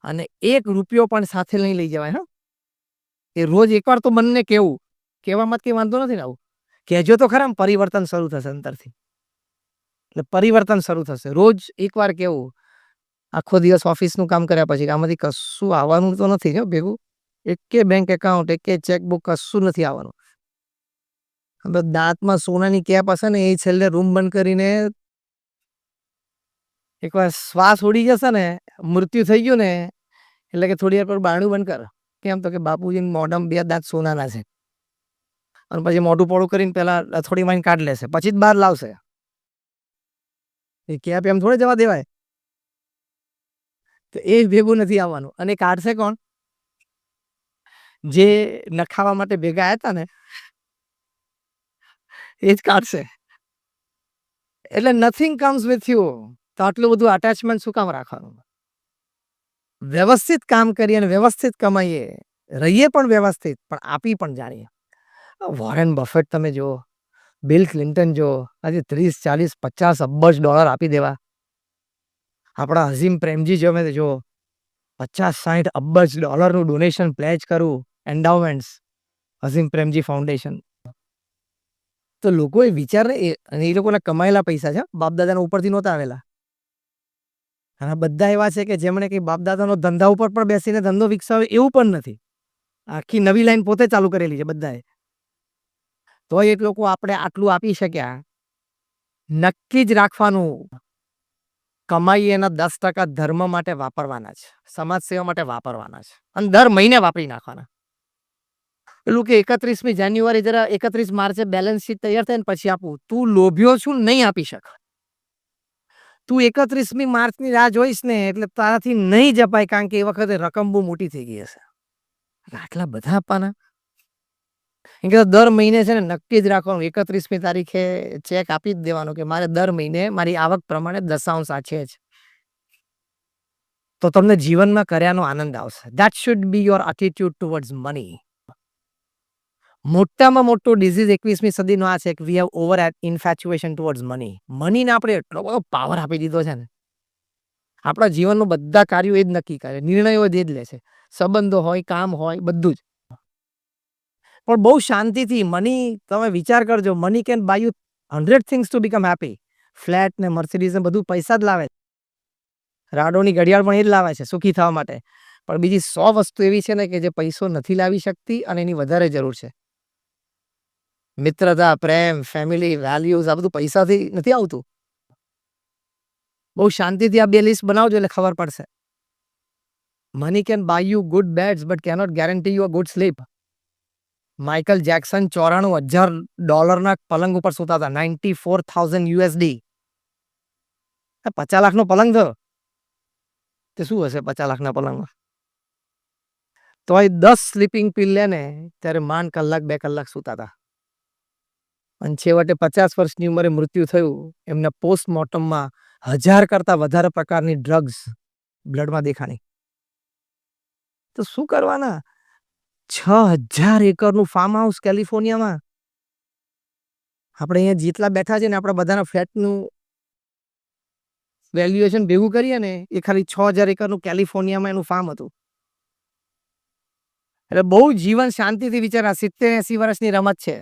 અને 1 રૂપિયો પણ સાથે નહીં લઈ જવાય હા. એ રોજ એકવાર તો મનને કહેવું. કહેવામાં કંઈ વાંધો નથી ને આવું. કહેજો તો ખરા પરિવર્તન શરૂ થશે અંદરથી. એટલે પરિવર્તન શરૂ થશે. રોજ એકવાર કહેવું. આખો દિવસ ઓફિસનું કામ કર્યા પછી આમાંથી કશું આવવાનું તો નથી હો ભેગું. એકે બેંક એકાઉન્ટ, એકે ચેકબુક કશું નથી આવવાનું. હવે દાંતમાં સોનાની કેપ હશે ને એ છેલ્લે રૂમ બંધ કરીને એકવાર શ્વાસ ઉડી જશે ને, મૃત્યુ થઈ ગયું ને એટલે કે થોડી વાર પર બારણું બંધ કર. કેમ તો કે બાપુજીના મોઢામાં 2 દાંત સોનાના છે. અને પછી મોઢું પોળું કરીને પેલા હથોડી મારીને કાઢી લેશે. પછી જ બહાર લાવશે. એ કેપ એમ થોડી જવા દેવાય. તો એ ભેગું નથી આવવાનું. અને કાઢશે કોણ? જે નખાવા માટે ભેગા આયા હતા ને એ જ કાઢશે. એટલે નથિંગ કમ્સ વિથ યુ. તો આટલું બધું અટેચમેન્ટ શું કામ રાખવાનું? વ્યવસ્થિત કામ કરીએ અને વ્યવસ્થિત કમાઈએ. રહીએ પણ વ્યવસ્થિત, પણ આપી પણ જાણીએ. વોરેન બફેટ તમે જુઓ, બિલ ક્લિન્ટન જુઓ, આજે 30, 40, 50 અબજ ડોલર આપી દેવા. આપણા અઝીમ પ્રેમજી જો તમે જુઓ, 50-60 અબજ ડોલરનું ડોનેશન પ્લેજ કરવું, એન્ડાઉમેન્ટ્સ, અઝીમ પ્રેમજી ફાઉન્ડેશન. તો લોકોએ વિચાર અને એ લોકોના કમાયેલા પૈસા છે, બાપદાદાના ઉપરથી નહોતા આવેલા. અને બધા એવા છે કે જેમણે કંઈ બાપદાદાનો ધંધા ઉપર પણ બેસીને ધંધો વિકસાવ્યો એવું પણ નથી. આખી નવી લાઈન પોતે ચાલુ કરેલી છે બધાએ. તોય એ લોકો આપણે આટલું આપી શક્યા. નક્કી જ રાખવાનું, કમાઈ એના 10% ધર્મ માટે વાપરવાના છે, સમાજ સેવા માટે વાપરવાના છે અને દર મહિને વાપરી નાખવાના. પેલું કે 31મી જાન્યુઆરી જરા 31 માર્ચે બેલેન્સ શીટ તૈયાર થાય ને પછી આપું. તું લોભ્યો છું, નહીં આપી શક. તું 31મી માર્ચની રાહ જોઈશ ને એટલે તારાથી નહીં જપાય, કારણ કે એ વખતે રકમ બહુ મોટી થઈ ગઈ હશે. આટલા બધા આપવાના. કેમ કે દર મહિને છે ને નક્કી જ રાખવાનું, 31મી તારીખે ચેક આપી જ દેવાનો કે મારે દર મહિને મારી આવક પ્રમાણે દશાંશ આ છે જ. તો તમને જીવનમાં કર્યાનો આનંદ આવશે. That should be your attitude towards money. મોટામાં મોટો ડિઝીઝ 21મી સદીનો આ છે કે we have over infatuation towards money. મનીને આપણે એટલો બધો પાવર આપી દીધો છે ને. આપણા જીવનનું બધા કાર્યો એ જ નક્કી કરે, નિર્ણયો જ લે છે. સંબંધો હોય, કામ હોય, બધું જ. પણ બહુ શાંતિથી મની, તમે વિચાર કરજો, money can by you 100 things to become happy. Flat ને મર્સિડીઝ ને બધું પૈસા જ લાવે. રાડોની ઘડિયાળ પણ એ જ લાવે છે સુખી થવા માટે. પણ બીજી 100 વસ્તુ એવી છે ને કે જે પૈસો નથી લાવી શકતી અને એની વધારે જરૂર છે. મિત્રતા, પ્રેમ, ફેમિલી, વેલ્યુઝ, આ બધું પૈસાથી નથી આવતું. બહુ શાંતિથી આ 2 લિસ્ટ બનાવજો એટલે ખબર પડશે. Money can by you good beds but cannot guarantee you a good slip. Michael Jackson $94,000 પલંગ ઉપર સૂતા હતા. $94,000. 50 લાખનો પલંગ થયો. તે શું હશે 50 લાખના પલંગમાં? તોય 10 સ્લીપિંગ પિલ લે ને ત્યારે માંડ કલાક 2 કલાક સૂતા હતા. અને છેવટે 50 વર્ષની ઉંમરે મૃત્યુ થયું. એમના પોસ્ટમોર્ટમમાં 1000 કરતા વધારે પ્રકારની ડ્રગ્સ બ્લડમાં દેખાણી. તો શું કરવાના? 6000 એકરનું ફાર્મ હાઉસ કેલિફોર્નિયામાં. આપણે અહીંયા જેટલા બેઠા છે ને આપણા બધાના ફ્લેટનું વેલ્યુએશન ભેગું કરીએ ને એ ખાલી 6000 એકરનું કેલિફોર્નિયામાં એનું ફાર્મ હતું. એટલે બહુ જીવન શાંતિથી વિચાર. 70-80 વર્ષની રમત છે.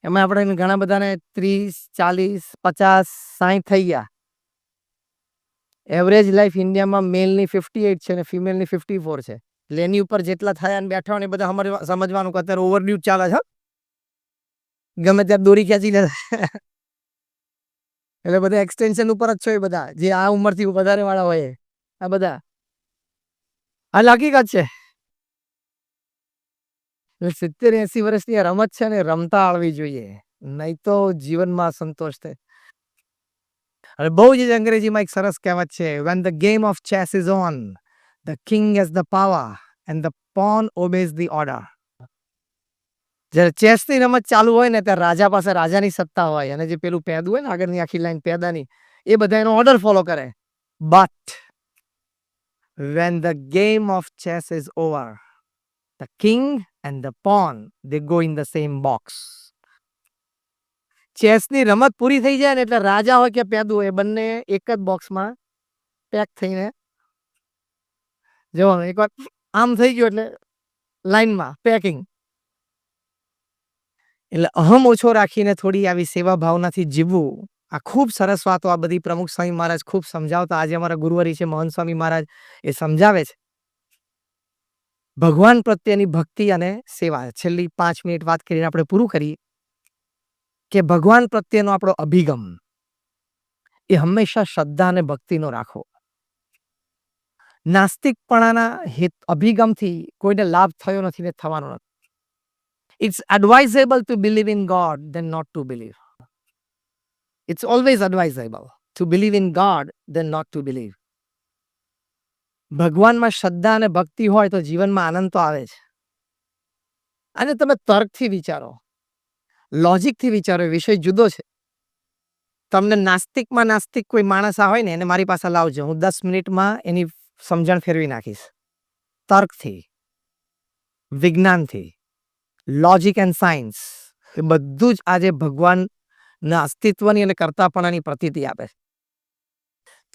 એમાં આપણે ઘણા બધાને 30, 40, 50, 60 થઈ ગયા. એવરેજ લાઈફ ઇન્ડિયામાં મેલની 58 છે અને ફિમેલની 54 છે. એટલે એની ઉપર જેટલા થયા અને બેઠા હોય ને બધા સમજવાનું કે અત્યારે ઓવરડ્યુ ચાલે છે. ગમે ત્યાં દોરી ખેંચી લે. એટલે બધા એક્સટેન્શન ઉપર જ છો એ બધા જે આ ઉંમરથી વધારે વાળા હોય આ બધા. આ હકીકત છે. 70-80 વર્ષની રમત છે ને રમતા આવડવી જોઈએ. નહીં તો જીવનમાં સંતોષ થાય. અને બહુ જ અંગ્રેજીમાં એક સરસ કહેવત છે, when the game of chess is on, the king has the power and the pawn obeys the order. જ્યારે ચેસની રમત ચાલુ હોય ને ત્યારે રાજા પાસે રાજાની સત્તા હોય અને જે પેલું પેદું હોય ને આગળની આખી લાઈન પેદાની એ બધા એનો ઓર્ડર ફોલો કરે. But when the game of chess is over, the king and the pawn they go in the same box. ચેસની રમત પૂરી થઈ જાય ને એટલે રાજા હોય કે પેદું હોય બંને એક જ બોક્સમાં પેક થઈને જો એકવાર આમ થઈ ગયું એટલે લાઈનમાં પેકિંગ. એટલે અહમ ઓછો રાખીને થોડી આવી સેવા ભાવનાથી જીવવું. આ ખૂબ સરસ વાતો આ બધી પ્રમુખ સ્વામી મહારાજ ખૂબ સમજાવતા. આજે અમારા ગુરુવરી છે મહંત સ્વામી મહારાજ, એ સમજાવે છે. ભગવાન પ્રત્યેની ભક્તિ અને સેવા. છેલ્લી 5 મિનિટ વાત કરીને આપણે પૂરું કરીએ કે ભગવાન પ્રત્યેનો આપણો અભિગમ એ હંમેશા શ્રદ્ધા અને ભક્તિનો રાખવો. નાસ્તિકપણાના અભિગમથી કોઈને લાભ થયો નથી ને થવાનો નથી. It's advisable to believe in God than not to believe. It's always advisable to believe in God than not to believe. ભગવાનમાં શ્રદ્ધા અને ભક્તિ હોય તો જીવનમાં આનંદ તો આવે છે. અને તમે તર્કથી વિચારો, લોજિકથી વિચારો, એ વિષય જુદો છે. તમને નાસ્તિકમાં નાસ્તિક કોઈ માણસ આ હોય ને એને મારી પાસે લાવજો, હું 10 મિનિટમાં એની સમજણ ફેરવી નાખીશ. તર્કથી, વિજ્ઞાનથી, લોજિક એન્ડ સાયન્સ, એ બધું જ આજે ભગવાનના અસ્તિત્વની અને કર્તાપણાની પ્રતીતિ આપે છે.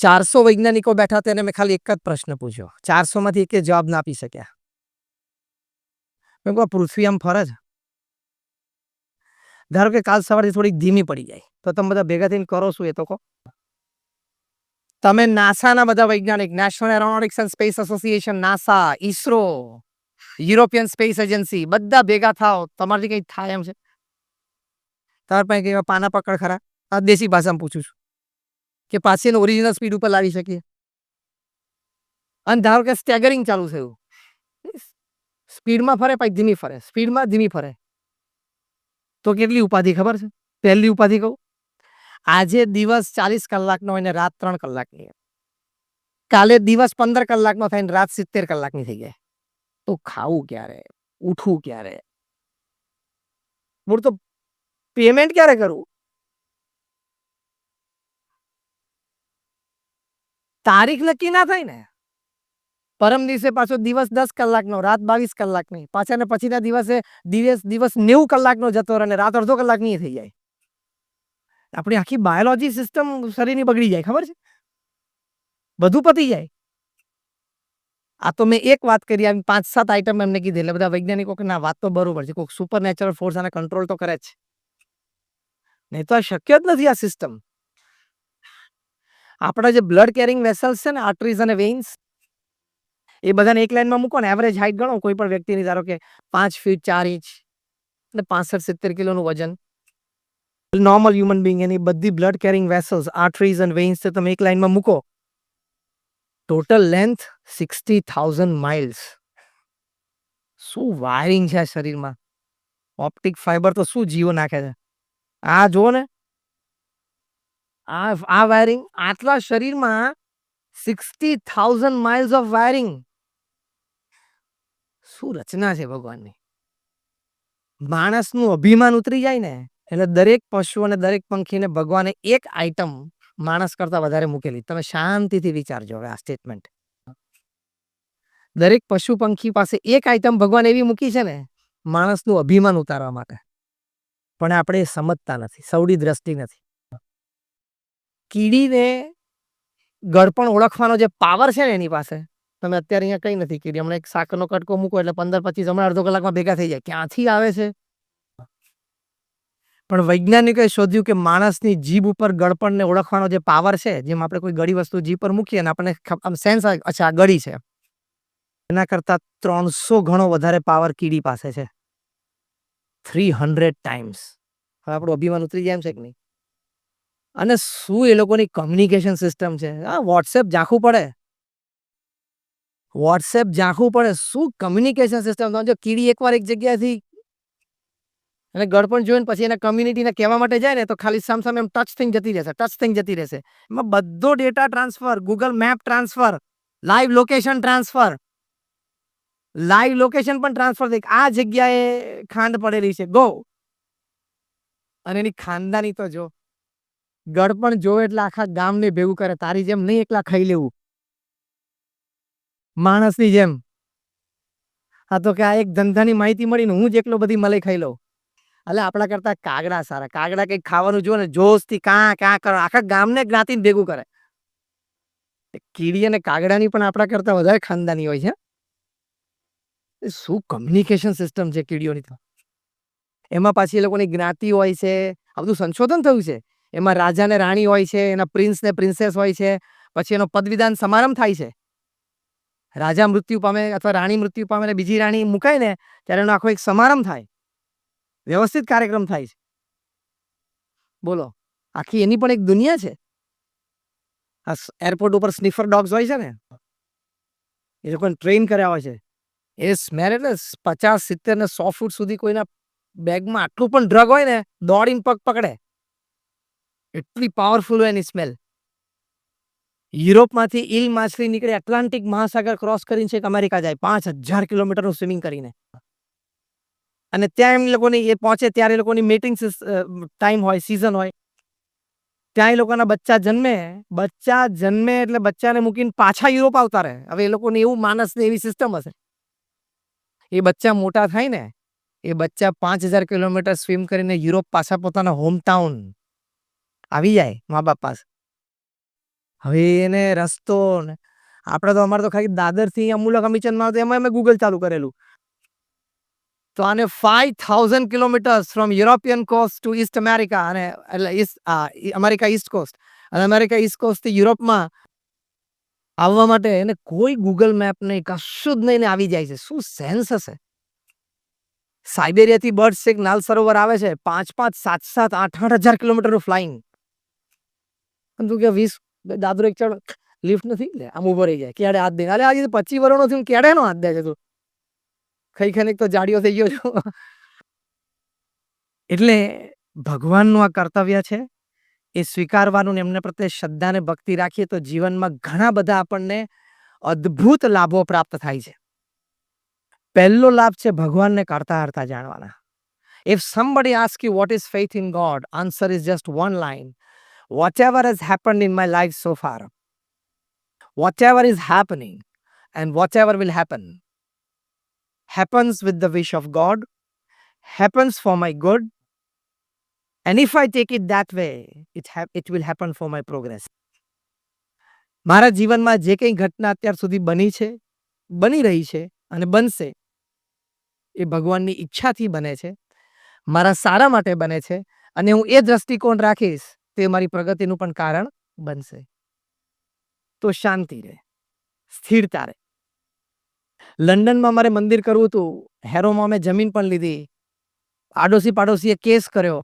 400 વૈજ્ઞાનિકો બેઠા તેને મેં ખાલી એક જ પ્રશ્ન પૂછ્યો, 400 માંથી એક જવાબ ના આપી શક્યા. મેં કહ્યું પૃથ્વી આમ ફરે છે, ધારો કે કાલ સવારથી થોડીક ધીમી પડી જાય તો તમે બધા ભેગા થઈને કરો શું? એ તો કહો. તમે નાસાના બધા વૈજ્ઞાનિક, national aeronautics and space association, NASA, ISRO, European space agency, બધા ભેગા થાવ, તમારાથી કંઈ થાય એમ છે? તમારા પાસે કેવા પાના પકડ ખરા? આ દેશી ભાષામાં પૂછું છું કે પાછી એને ઓરિજિનલ સ્પીડ ઉપર લાવી શકીએ. અને ધારો કે સ્ટેગરિંગ ચાલુ થયું, સ્પીડમાં ફરે પછી ધીમી ફરે, સ્પીડમાં ધીમી ફરે, તો કેટલી ઉપાધિ ખબર છે? પહેલી ઉપાધિ કહું, આજે દિવસ 40 કલાકનો હોય ને રાત 3 કલાકની. કાલે દિવસ 15 કલાકનો થાય ને રાત 70 કલાકની થઈ જાય. તો ખાવું ક્યારે? ઉઠવું ક્યારે? મૂળ તો પેમેન્ટ ક્યારે કરવું? તારીખ નક્કી ના થાય ને. પરમ દિવસે પાછો દિવસ 10 કલાકનો, રાત 22 કલાકની, પાછા ને પછીના દિવસે દિવસ 90 કલાકનો જતો રહે ને રાત અડધો કલાકની થઈ જાય. આપણી આખી બાયોલોજી સિસ્ટમ શરીરની બગડી જાય, ખબર છે? બધું પતી જાય. આ તો મેં એક વાત કરી, આવી 5-7 આઈટમ એમને કીધી એટલે બધા વૈજ્ઞાનિકો કે ના વાત તો બરોબર છે, કોઈક સુપર નેચરલ ફોર્સ આને કંટ્રોલ તો કરે જ છે, નહીં તો આ શક્ય જ નથી આ સિસ્ટમ. આપણા જે બ્લડ કેરિંગ વેસલ્સ છે ને, આર્ટરીઝ અને વેઇન્સ, એ બધાને એક લાઈનમાં મૂકો ને, એવરેજ હાઈટ ગણો કોઈ પણ વ્યક્તિની, ધારો કે 5 ફીટ 4 ઇંચ અને 65-70 કિલોનું વજન, નોર્મલ હ્યુમન બિંગ, એની બધી બ્લડ કેરિંગ વેસલ્સ, આર્ટરીઝ અને વેઇન્સ તમે એક લાઈનમાં મૂકો, ટોટલ લેન્થ 60,000 માઇલ્સ. શું વાયરિંગ છે આ શરીરમાં! ઓપ્ટિક ફાઈબર તો શું જીવો નાખે છે. આ જુઓ ને, આ વાયરિંગ, આટલા શરીરમાં 60,000 માઇલ્સ ઓફ વાયરિંગ. શું રચના છે ભગવાનની! માણસનું અભિમાન ઉતરી જાય ને એટલે દરેક પશુ અને દરેક પંખીને ભગવાને એક આઈટમ માણસ કરતા વધારે મૂકેલી. તમે શાંતિથી વિચારજો હવે આ સ્ટેટમેન્ટ. દરેક પશુ પંખી પાસે એક આઈટમ ભગવાન એવી મૂકી છે ને માણસનું અભિમાન ઉતારવા માટે, પણ આપણે એ સમજતા નથી, સવડી દ્રષ્ટિ નથી. કીડીને ગળપણ ઓળખવાનો જે પાવર છે ને એની પાસે, તમે અત્યારે અહીંયા કઈ નથી કીડી, હમણાં એક સાકરનો કટકો મૂકો એટલે 15-25 હમણાં અડધો કલાકમાં ભેગા થઈ જાય. ક્યાંથી આવે છે? પણ વૈજ્ઞાનિકોએ શોધ્યું કે માણસની જીભ ઉપર ગળપણને ઓળખવાનો જે પાવર છે, જેમ આપણે કોઈ ગળી વસ્તુ જીભ પર મૂકીએ અને આપણને આમ સેન્સ આવે, અચ્છા આ ગળી છે, એના કરતા 300 ગણો વધારે પાવર કીડી પાસે છે. 300 ટાઈમ્સ. હવે આપણું અભિમાન ઉતરી જાય એમ છે કે નહીં? અને શું એ લોકોની કમ્યુનિકેશન સિસ્ટમ છે! હા, વોટ્સએપ ઝાંખું પડે, શું કમ્યુનિકેશન સિસ્ટમ! જો કીડી એકવાર એક જગ્યાથી અને ગળપણ જોઈને પછી એના કમ્યુનિટીને કહેવા માટે જાય ને તો ખાલી સામ એમ ટચ થઈને જતી રહેશે. એમાં બધો data transfer, Google map transfer, live location transfer, live location પણ ટ્રાન્સફર થઈ, આ જગ્યાએ ખાંડ પડેલી છે, ગો. અને એની ખાનદાની તો જો, ગળપણ જો એટલે આખા ગામને ભેગું કરે. તારી જેમ નહીં એકલા ખાઈ લેવું માણસની જેમ. હા, તો કે આ એક ધંધાની માહિતી મળી ને હું જ એકલો બધી મલાઈ ખાઈ લઉં. એટલે આપણા કરતા કાગડા સારા. કાગડા કંઈક ખાવાનું જો ને જોશથી કાં કરો, આખા ગામને જ્ઞાતિને ભેગું કરે. કીડી અને કાગડાની પણ આપણા કરતા વધારે ખાનદાની હોય છે. એ શું કમ્યુનિકેશન સિસ્ટમ છે કીડીઓની તો. એમાં પાછી એ લોકોની જ્ઞાતિ હોય છે. આ બધું સંશોધન થયું છે. એમાં રાજા ને રાણી હોય છે, એના પ્રિન્સ ને પ્રિન્સેસ હોય છે. પછી એનો પદવીદાન સમારંભ થાય છે. રાજા મૃત્યુ પામે અથવા રાણી મૃત્યુ પામે અને બીજી રાણી મુકાય ને ત્યારે એનો આખો એક સમારંભ થાય. વ્યવસ્થિત કાર્યક્રમ થાય છે. બોલો, આખી એની પણ એક દુનિયા છે. આ એરપોર્ટ ઉપર સ્નિફર ડોગ્સ હોય છે ને, એ લોકોને ટ્રેન કર્યા હોય છે. એ સ્મેલ એટલે 50, 70 ને 100 ફૂટ સુધી કોઈના બેગમાં આટલું પણ ડ્રગ હોય ને, દોડીને પગ પકડે. એટલી પાવરફુલ હોય એની સ્મેલ. યુરોપમાંથી ઈલ માછલી નીકળે, એટલાન્ટિક મહાસાગર ક્રોસ કરીને છેક અમેરિકા જાય 5000 કિલોમીટરનું સ્વિમિંગ કરીને. અને ત્યાં એમ લોકોની એ પહોંચે ત્યારે એ લોકોની મેટિંગ ટાઈમ હોય, સિઝન હોય. ત્યાં એ લોકોના બચ્ચા જન્મે એટલે બચ્ચાને મૂકીને પાછા યુરોપ આવતા રહે. હવે એ લોકોને એવું માનસને એવી સિસ્ટમ હશે. એ બચ્ચા મોટા થાય ને, એ બચ્ચા 5000 કિલોમીટર સ્વિમ કરીને યુરોપ પાછા પોતાના હોમ ટાઉન આવી જાય મા બાપ પાસે. હવે એને રસ્તો આપણે તો અમારે તો ખાલી દાદરથી અમૂલક અમીચંદમાં આવતો એમાં અમે ગૂગલ ચાલુ કરેલું. તો આને 5000 kilometres from European coast to east America, અને એટલે અમેરિકા ઈસ્ટ કોસ્ટ, અને અમેરિકા ઈસ્ટ કોસ્ટથી યુરોપમાં આવવા માટે એને કોઈ ગૂગલ મેપ નહીં, કશું જ નહીં, ને આવી જાય છે. શું સેન્સ હશે? સાઇબેરિયાથી બર્ડ્સ એક નાલ સરોવર આવે છે, 5-5, 7-7, 8-8 હજાર કિલોમીટરનું ફ્લાઇંગ. તું કે 20 દાદરો એક ચડ લિફ્ટ નથી લે, આમ ઉભો રહી જાય, ક્યારે હાથ દે, અરે આજે 25 વર્ષનો થયું ક્યારે નો હાથ દે છે તું, ખાઈ ખાઈને તો જાડીઓ થઈ ગયો છો. એટલે ભગવાનનું આ કર્તવ્ય છે, એ સ્વીકારવાનું, એમને પ્રત્યે શ્રદ્ધા અને ભક્તિ રાખીએ તો જીવનમાં ઘણા બધા આપણને અદ્ભુત લાભો પ્રાપ્ત થાય છે. પહેલો લાભ છે ભગવાનને કરતા હરતા જાણવાના. If somebody asks you what is faith in God, answer is just one line. Whatever has happened in my life so far, whatever is happening and whatever will happen, happens with the wish of God, happens for my good, and if I take it that way, it will happen for my progress. મારા જીવનમાં જે કંઈ ઘટના અત્યાર સુધી બની છે, બની રહી છે અને બનશે, એ ભગવાનની ઈચ્છાથી બને છે, મારા સારા માટે બને છે, અને હું એ દ્રષ્ટિકોણ રાખીશ તે મારી પ્રગતિનું પણ કારણ બનશે. તો શાંતિ રહે, સ્થિરતા રહે. લંડનમાં મારે મંદિર કરવું હતું, હેરોમાં મેં જમીન પણ લીધી. આડોશી પાડોશીએ કેસ કર્યો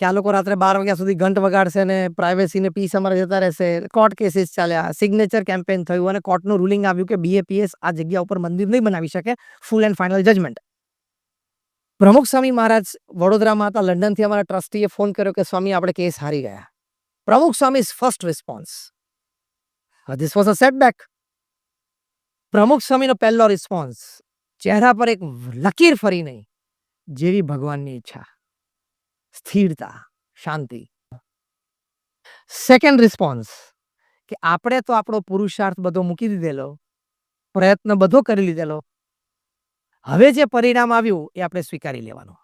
કે આ લોકો રાત્રે 12 વાગ્યા સુધી ઘંટ વગાડશે ને પ્રાઇવેસીને પીસ અમારે જતા રહેશે. કોર્ટ કેસીસ ચાલ્યા, સિગ્નેચર કેમ્પેન થયું, અને કોર્ટનું રૂલિંગ આવ્યું કે BAPS આ જગ્યા ઉપર મંદિર નહીં બનાવી શકે. Full and final judgement. Pramukh Swami મહારાજ વડોદરામાં હતા, લંડનથી અમારા ટ્રસ્ટીએ ફોન કર્યો કે સ્વામી આપણે કેસ હારી ગયા. Pramukh Swami's first response, this was a setback. Pramukh સ્વામીનો પહેલો રિસ્પોન્સ, ચહેરા પર એક લકીર ફરી નહીં, જેવી ભગવાનની ઈચ્છા, સ્થિરતા, શાંતિ. સેકન્ડ રિસ્પોન્સ કે આપણે તો આપણો પુરુષાર્થ બધો મૂકી દીધેલો, પ્રયત્ન બધો કરી લીધેલો, હવે જે પરિણામ આવ્યું એ આપણે સ્વીકારી લેવાનું.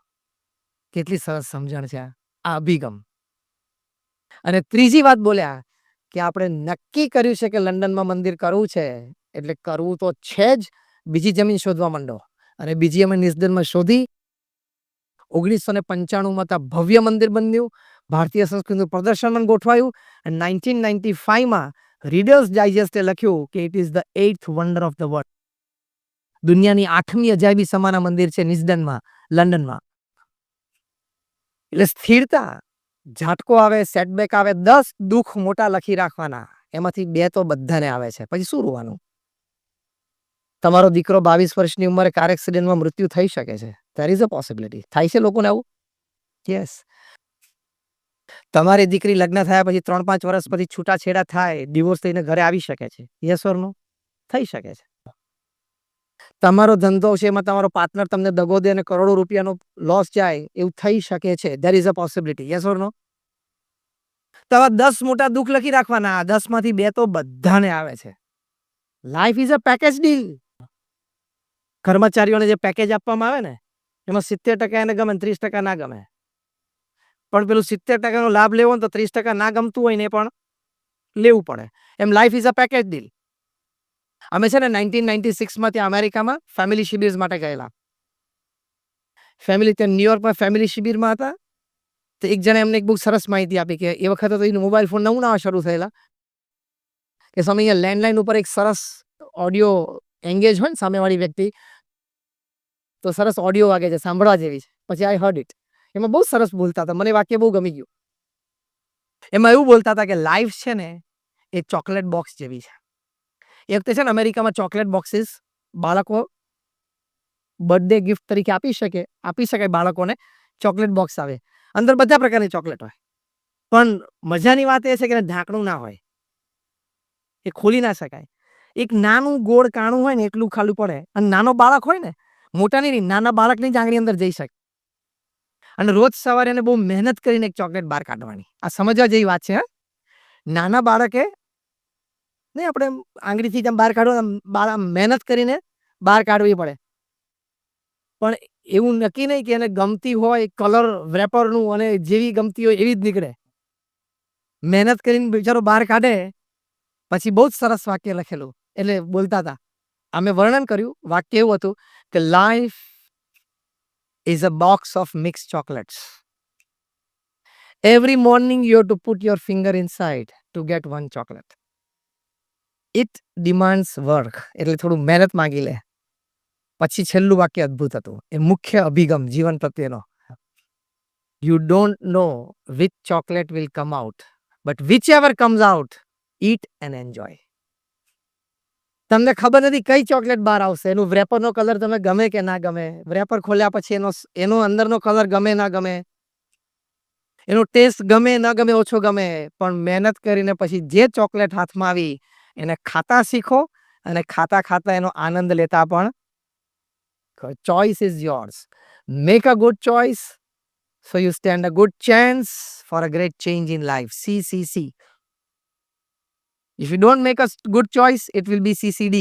કેટલી સરસ સમજણ છે આ અભિગમ. અને ત્રીજી વાત બોલ્યા કે આપણે નક્કી કર્યું છે કે લંડનમાં મંદિર કરવું છે, એટલે કરવું તો છે જ, બીજી જમીન શોધવા માંડો. અને બીજી અમે નિસ્દનમાં શોધી. 1995માં ત્યાં ભવ્ય મંદિર બન્યું, ભારતીય સંસ્કૃતિનું પ્રદર્શન પણ ગોઠવાયું, અને 1995માં રીડર્સ ડાયજેસ્ટે લખ્યું કે it is the 8th wonder of the world. દુનિયાની 8મી અજાયબી સમાના મંદિર છે નિસ્દનમાં, લંડનમાં. એટલે સ્થિરતા, ઝાટકો આવે, સેટબેક આવે, 10 દુઃખ મોટા લખી રાખવાના, એમાંથી 2 તો બધાને આવે છે, પછી શું રોવાનું? તમારો દીકરો 22 વર્ષની ઉંમરે કાર એક્સિડન્ટમાં મૃત્યુ થઈ શકે છે. There is a possibility. થાય છે લોકોને આવું? યસ. તમારી દીકરી લગ્ન થયા પછી 3-5 વર્ષ પછી છૂટાછેડા થાય, ડિવોર્સ લઈને ઘરે આવી શકે છે. યસ ઓર નો? થઈ શકે છે. તમારો ધંધો છે, એમાં તમારો પાર્ટનર તમને દગો દે અને કરોડો રૂપિયાનો લોસ જાય, એવું થઈ શકે છે. There is a possibility. Yes or no? તો આવા 10 મોટા દુઃખ લખી રાખવાના, 10માંથી 2 તો બધાને આવે છે. Life is a package deal. કર્મચારીઓને જે પેકેજ આપવામાં આવે ને, એમાં 70% એને ગમે, 30% ના ગમે. પણ પેલું 70% નો લાભ લેવો ને તો 30% ના ગમતું હોય ને પણ લેવું પડે. એમ life is a package deal. અમે છે ને 1996માં ત્યાં અમેરિકામાં ફેમિલી શિબિર્સ માટે ગયેલા. ફેમિલી ત્યાં ન્યુયોર્કમાં ફેમિલી શિબિરમાં હતા. તો એક જણે અમને એક બહુ સરસ માહિતી આપી કે એ વખતે તો મોબાઈલ ફોન નવા શરૂ થયેલા કે સામે અહીંયા લેન્ડલાઇન ઉપર એક સરસ ઓડિયો એંગેજ હોય ને સામેવાળી વ્યક્તિ, તો સરસ ઓડિયો વાગે છે, સાંભળવા જેવી છે. પછી આઈ હર્ડ ઇટ. એમાં બહુ સરસ બોલતા હતા, મને વાક્ય બહુ ગમી ગયું. એમાં એવું બોલતા હતા કે લાઈફ છે ને એ ચોકલેટ બોક્સ જેવી છે. એ વખતે છે ને અમેરિકામાં ચોકલેટ બોક્સીસ બાળકો બર્થડે ગિફ્ટ તરીકે આપી શકાય બાળકોને. ચોકલેટ બોક્સ આવે, અંદર બધા પ્રકારની ચોકલેટ હોય, પણ મજાની વાત એ છે કે ઢાંકણું ના હોય, એ ખોલી ના શકાય. એક નાનું ગોળ કાણું હોય ને એટલું ખાલી પડે, અને નાનો બાળક હોય ને, મોટાની નહીં, નાના બાળકની જ આંગળી અંદર જઈ શકે. અને રોજ સવારે એને બહુ મહેનત કરીને એક ચોકલેટ બહાર કાઢવાની. આ સમજવા જેવી વાત છે. નાના બાળકે નહીં, આપણે આંગળીથી જેમ બહાર કાઢો, મહેનત કરીને બહાર કાઢવી પડે. પણ એવું નક્કી નહીં કે એને ગમતી હોય કલર રેપરનું અને જેવી ગમતી હોય એવી જ નીકળે. મહેનત કરીને બિચારો બહાર કાઢે. પછી બહુ જ સરસ વાક્ય લખેલું, એટલે બોલતા હતા, અમે વર્ણન કર્યું. વાક્ય એવું હતું કે life is a box of mix chocolates. Every morning you have to put your finger inside two get one chocolate. It demands work, એટલે થોડું મહેનત માંગી લે. પછી છેલ્લું વાક્ય અદ્ભુત હતું, એ મુખ્ય અભિગમ જીવન પ્રત્યેનો. You don't know which chocolate will come out, but whichever comes out, eat and enjoy. તમને ખબર નથી કઈ ચોકલેટ બહાર આવશે, એનું વ્રેપરનો કલર તમે ગમે કે ના ગમે, વ્રેપર ખોલ્યા પછી એનો અંદરનો કલર ગમે ના ગમે, એનો ટેસ્ટ ગમે ના ગમે, ઓછો ગમે, પણ મહેનત કરીને પછી જે ચોકલેટ હાથમાં આવી એને ખાતા શીખો, અને ખાતા ખાતા એનો આનંદ લેતા પણ. Choice is yours. Make a good choice, so you stand a good chance for a great change in life. CCC. If you don't make a good choice, it will be CCD.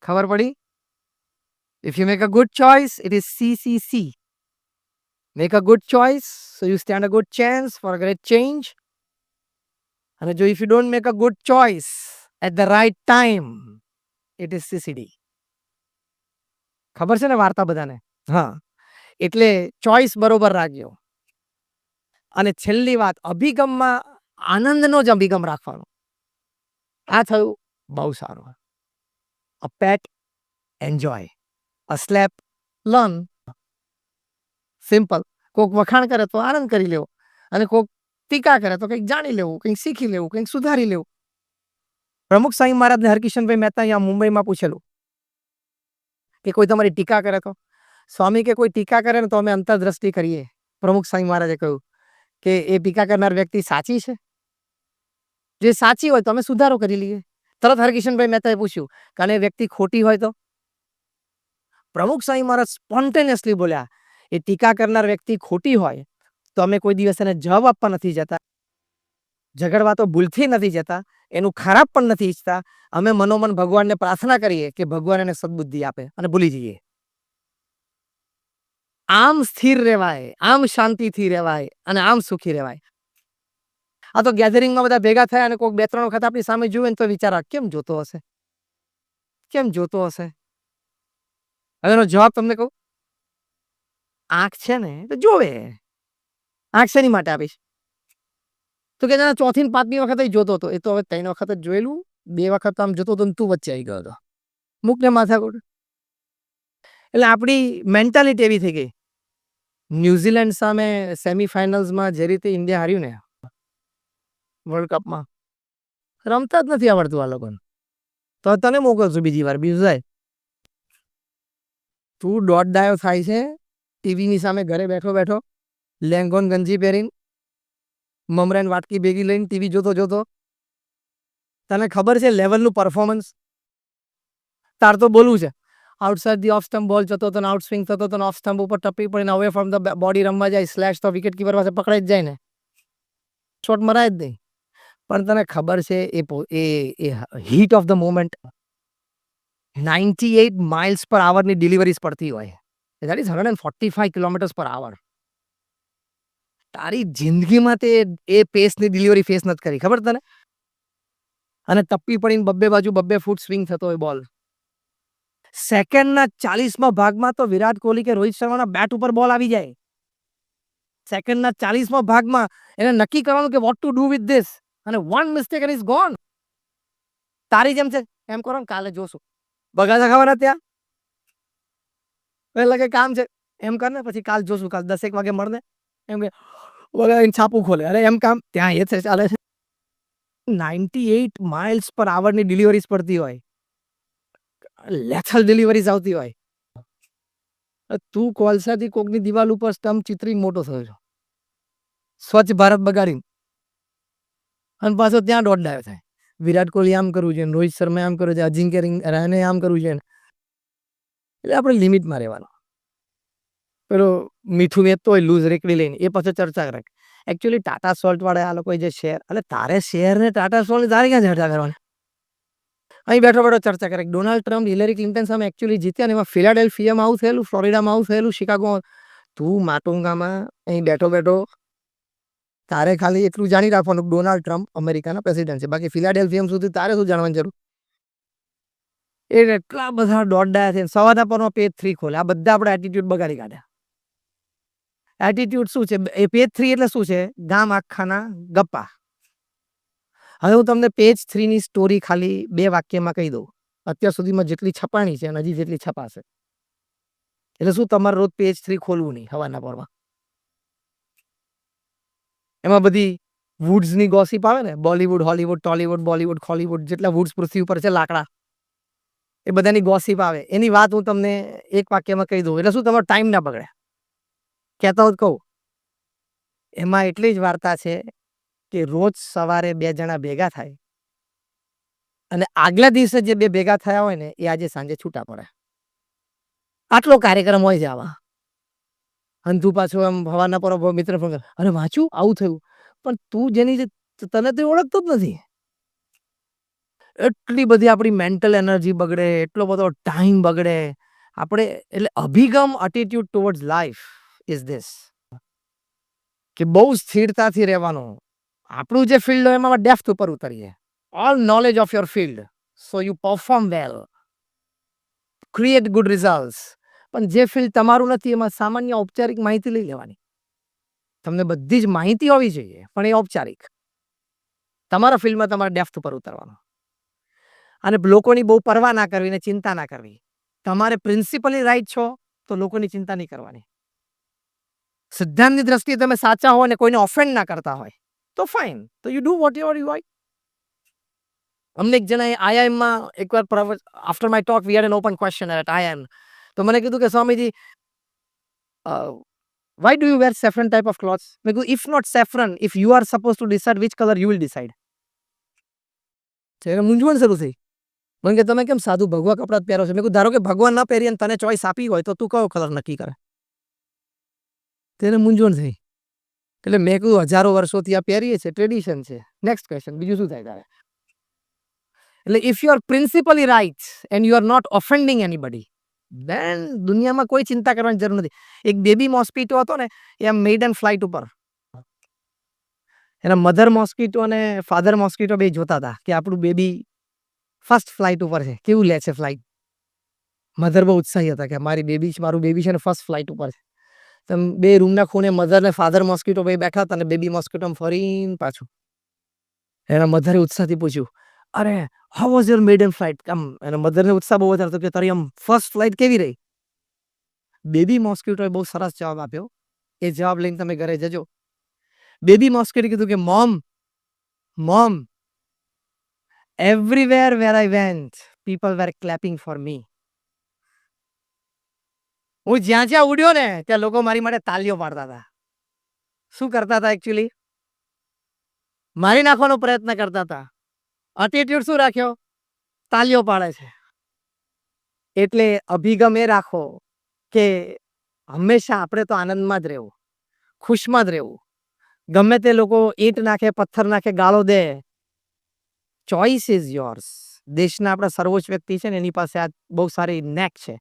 ખબર પડી? If you make a good choice, it is CCC. Make a good choice, so you stand a good chance for a great change. અને જો if you don't make a good choice at the right time, it is CCD. ખબર છે ને વાર્તા બધાને? હા, એટલે choice બરોબર રાખજો. અને છેલ્લી વાત, અભિગમમાં આનંદનો જ અભિગમ રાખવાનો. આ થયું બહુ સારું. અ પેટ એન્જોય, અ સ્લેપ લર્ન. સિમ્પલ. કોક વખાણ કરે તો આનંદ કરી લેવો, અને કોક ટીકા કરે તો કંઈક જાણી લેવું, કંઈક શીખી લેવું, કંઈક સુધારી લેવું. પ્રમુખ સ્વામી મહારાજને હરકિશનભાઈ મહેતા અહીંયા મુંબઈમાં પૂછેલું કે કોઈ તમારી ટીકા કરે તો. સ્વામી કે કોઈ ટીકા કરે ને તો અમે અંતરદ્રષ્ટિ કરીએ. પ્રમુખ સ્વામી મહારાજે કહ્યું કે એ ટીકા કરનાર વ્યક્તિ સાચી છે, જે સાચી હોય તો અમે સુધારો કરી લઈએ. તરત હરકિશનભાઈ મહેતાએ પૂછ્યું કે અને વ્યક્તિ ખોટી હોય તો. પ્રમુખ સ્વામી મહારાજ સ્પોન્ટેનિયસલી બોલ્યા, એ ટીકા કરનાર વ્યક્તિ ખોટી હોય તો અમે કોઈ દિવસ એને જવાબ આપવા નથી જતા, ઝઘડવા તો ભૂલથી નથી જતા, એનું ખરાબ પણ નથી ઈચ્છતા. અમે મનોમન ભગવાનને પ્રાર્થના કરીએ કે ભગવાન એને સદબુદ્ધિ આપે અને ભૂલી જઈએ. આમ સ્થિર રહેવાય, આમ શાંતિથી રહેવાય, અને આમ સુખી રહેવાય. આ તો ગેધરિંગમાં બધા ભેગા થયા અને કોઈ 2-3 વખત આપણી સામે જુએ ને તો વિચારા કેમ જોતો હશે, કેમ જોતો હશે. હવે એનો જવાબ તમને કહું. આંખ છે ને તો જોવે. આંખ શેની માટે આપીશ? તો કે ચોથી ને 5મી વખત જોતો હતો. એ તો હવે 3 વખત જ જોયેલું, 2 વખત આમ જોતો હતો ને તું વચ્ચે આવી ગયો હતો. મૂકને માથાકૂટ. એટલે આપણી મેન્ટાલિટી એવી થઈ ગઈ. ન્યુઝીલેન્ડ સામે સેમીફાઇનલ્સમાં જે રીતે ઇન્ડિયા હાર્યું ને વર્લ્ડ કપમાં, રમતા જ નથી આવડતું આ લોકોને. તો તને મોકલશું બીજી વાર. બીજું જાય તું દોઢ ડાયો થાય છે ટીવીની સામે ઘરે બેઠો બેઠો, લેંગોન ગંજી પહેરીને, મમરાની વાટકી ભેગી લઈને ટીવી જોતો જોતો. તને ખબર છે લેવલનું પરફોર્મન્સ? તાર તો બોલવું છે આઉટસાઇડ ધી ઓફ સ્ટમ્પ બોલ જતો હતો ને આઉટ સ્વિંગ થતો હતો ને ઓફ સ્ટમ્પ ઉપર ટપી પડીને અવે ફ્રોમ ધ બોડી રમવા જાય, સ્લેશ તો વિકેટ કીપર પાસે પકડાઈ જ જાય ને, શોટ મરાય જ નહીં. પણ તને ખબર છે એ heat of the moment 98 miles પર આવરની ડિલિવરીઝ પડતી હોય, દેટ ઇઝ 145 કિલોમીટર્સ પર આવર. તારી જિંદગીમાં તે એ પેસની ડિલિવરી ફેસ નથી કરી, ખબર તને? અને તપ્પી પડીને બબ્બે બાજુ 2 ફૂટ સ્વિંગ થતો હોય બોલ. સેકન્ડના 40મા ભાગમાં તો વિરાટ કોહલી કે રોહિત શર્માના બેટ ઉપર બોલ આવી જાય. સેકન્ડના 40મા ભાગમાં એને નક્કી કરવાનું કે what to do with this, અને one mistake and is gone. તારી જેમ છે એમ કરો ને, કાલે જોશું બગાસા ખાવાના ત્યાં એટલે કે કામ છે એમ કર ને, પછી કાલ જોશું, કાલ 10 વાગે મળને એમ કે વગાડીને છાપું ખોલે. અરે એમ કામ ત્યાં એ છે ચાલે છે 98 માઇલ્સ પર આવરની ડિલિવરીઝ પડતી હોય, લેથલ ડિલિવરીઝ આવતી હોય. તું કોલસાથી કોકની દિવાલ ઉપર સ્ટમ્પ ચિત્રી મોટો થયો છો, સ્વચ્છ ભારત બગાડીને, અને પાછો ત્યાં દોડ ડાયો થાય. વિરાટ કોહલી આમ કરવું છે, રોહિત શર્મા આમ કરવું છે, અજિંક્ય રહાણે આમ કરવું છે. એટલે આપણે લિમિટમાં રહેવાનું. પેલો મીઠું વેચતો હોય લૂઝ રેકડી લઈને, એ પાછો ચર્ચા કરે. એકચ્યુઅલી ટાટા સોલ્ટ વાળા આ લોકો જે શેર, એટલે તારે શેર ને ટાટા સોલ્ટ તારે ક્યાં ચર્ચા કરવાની? અહીં બેઠો બેઠો ચર્ચા કરે. ડોનાલ્ડ ટ્રમ્પ હિલેરી ક્લિન્ટન સામે એકચ્યુઅલી જીત્યા ને, એમાં ફિલાડેલ્ફિયામાં આવું થયેલું, ફ્લોરિડામાં આવું થયેલું, શિકાગો. તું માટુંગામાં અહીં બેઠો બેઠો તારે ખાલી એટલું જાણી રાખવાનું, ડોનાલ્ડ ટ્રમ્પ અમેરિકાના પ્રેસિડેન્ટ છે. બાકી ફિલાડેલ્ફિયા સુધી તારે શું જાણવાની જરૂર? એ એટલા બધા દોડડા છે. સવારના પરમાં પેજ 3 ખોલે. આ બધા આપણે એટીટ્યુડ બગાડી કાઢ્યા. એટીટ્યુડ શું છે? એ પેજ 3 એટલે શું છે? ગામ આખાના ગપ્પા. હવે હું તમને પેજ 3 ની સ્ટોરી ખાલી 2 વાક્યમાં કહી દઉં. અત્યાર સુધીમાં જેટલી છપાણી છે અને હજી જેટલી છપાશે. એટલે શું, તમારે રોજ પેજ 3 ખોલવું નહીં સવારના પરમાં. એમાં બધી વુડ્સની ગોસિપ આવે ને, બોલિવૂડ, હોલિવૂડ, ટોલિવૂડ, બોલિવૂડ, હોલિવૂડ, જેટલા વુડ્સ પૃથ્વી ઉપર છે લાકડા, એ બધાની ગોસિપ આવે. એની વાત હું તમને એક વાક્યમાં કહી દઉં, એટલે શું તમારો ટાઈમ ના બગડે. કહેતા હોત કહું. એમાં એટલી જ વાર્તા છે કે રોજ સવારે 2 જણા ભેગા થાય, અને આગલા દિવસે જે 2 ભેગા થયા હોય ને, એ આજે સાંજે છૂટા પડે. આટલો કાર્યક્રમ હોય છે આવા. અને તું પાછો આમ હવાના પર મિત્ર ફોન કરે, અરે વાંચું આવું થયું, પણ તું જેની તને તો ઓળખતો જ નથી. એટલી બધી આપણી મેન્ટલ એનર્જી બગડે, એટલો બધો ટાઈમ બગડે. આપણે એટલે અભિગમ, attitude towards life is this, કે બહુ સ્થિરતાથી રહેવાનું. આપણું જે ફિલ્ડ હોય એમાં ડેપ્થ ઉપર ઉતરીએ. All knowledge of your field, so you perform well, create good results. પણ જે ફિલ્ડ તમારું નથી એમાં સામાન્ય ઔપચારિક માહિતી લઈ લેવાની. તમને બધી જ માહિતી હોવી જોઈએ, પણ એ ઔપચારિક. તમારા ફિલ્ડમાં તમારે ડેપ્થ ઉપર ઉતરવાનું, અને લોકોની બહુ પરવા ના કરવી ને ચિંતા ના કરવી. તમારે પ્રિન્સિપલી રાઈટ છો તો લોકોની ચિંતા નહીં કરવાની. સિદ્ધાંતની દ્રષ્ટિએ તમે સાચા હો અને કોઈને ઓફેન્ડ ના કરતા હોય તો ફાઇન, તો you do whatever you like. અમને એક જણાએ આઈઆઈએમમાં એકવાર after my talk we had an open question at IIM. તો મને કીધું કે Swamiji, why do you wear saffron type of clothes? મેં કીધું, if not saffron, if you are supposed to decide which color, you will decide. એને મૂંઝવણ શરૂ થઈ. મને કે તમે કેમ સાદું ભગવા કપડાં જ પહેરો છો? મેં કીધું, ધારો કે ભગવાન ના પહેરી અને તને ચોઈસ આપી હોય તો તું કયો કલર નક્કી કરે? તેને મૂંઝવણ થઈ. એટલે મેં કીધું, હજારો વર્ષોથી આ પહેરીએ છે, ટ્રેડિશન છે. નેક્સ્ટ ક્વેશ્ચન, બીજું શું થાય તારે? એટલે if you are principally right and you are not offending anybody, then દુનિયામાં કોઈ ચિંતા કરવાની જરૂર નથી. એક બેબી મોસ્કીટો હતો ને, એ આમ મેઇડન ફ્લાઇટ ઉપર એના મધર મોસ્કીટો અને ફાધર મોસ્કીટો બે જોતા હતા કે આપણું બેબી ફર્સ્ટ ફ્લાઇટ ઉપર છે, કેવું લે છે ફ્લાઇટ. મધર બહુ ઉત્સાહી હતા કે મારું બેબી છે ને ફર્સ્ટ ફ્લાઇટ ઉપર છે. તો બે રૂમના ખૂણે મધર ને ફાધર મોસ્કીટો બે બેઠા હતા, અને બેબી મોસ્કીટો ફરીને પાછું એના મધરે ઉત્સાહથી પૂછ્યું, અરે how was your maiden flight? આમ એના મધરને ઉત્સાહ બહુ વધારતો કે તારી આમ ફર્સ્ટ ફ્લાઇટ કેવી રહી? બેબી મોસ્કીટોએ બહુ સરસ જવાબ આપ્યો. એ જવાબ લઈને તમે ઘરે જજો. બેબી મોસ્કીટો કીધું કે mom, everywhere where I went, people were clapping for me. હું જ્યાં જ્યાં ઉડ્યો ને ત્યાં લોકો મારી માટે તાલીઓ પાડતા હતા. શું કરતા હતા? એકચ્યુઅલી મારી નાખવાનો પ્રયત્ન કરતા હતા. એટીટ્યુડ શું રાખ્યો? તાલીઓ પાડે છે. એટલે અભિગમ એ રાખો કે હંમેશા આપણે તો આનંદમાં જ રહેવું, ખુશમાં જ રહેવું. ગમે તે લોકો ઈંટ નાખે, પથ્થર નાખે, ગાળો દે, ચોઇસ ઇઝ યોર્સ. દેશના આપણા સર્વોચ્ચ વ્યક્તિ છે ને, એની પાસે આ બહુ સારી નેક છે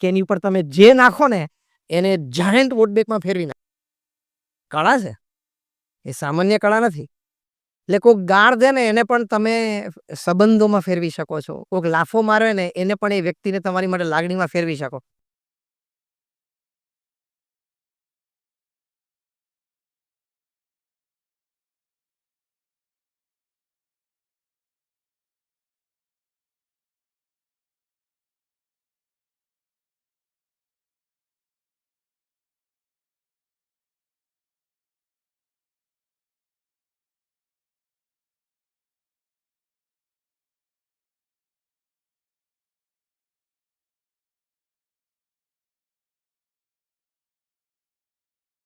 કે એની ઉપર તમે જે નાખો ને એને જાયન્ટ વોટ બેગમાં ફેરવી નાખો. કળા છે, એ સામાન્ય કળા નથી. એટલે કોક ગાળ દે ને એને પણ તમે સંબંધોમાં ફેરવી શકો છો. કોક લાફો મારે ને એને પણ એ વ્યક્તિને તમારી માટે લાગણીમાં ફેરવી શકો.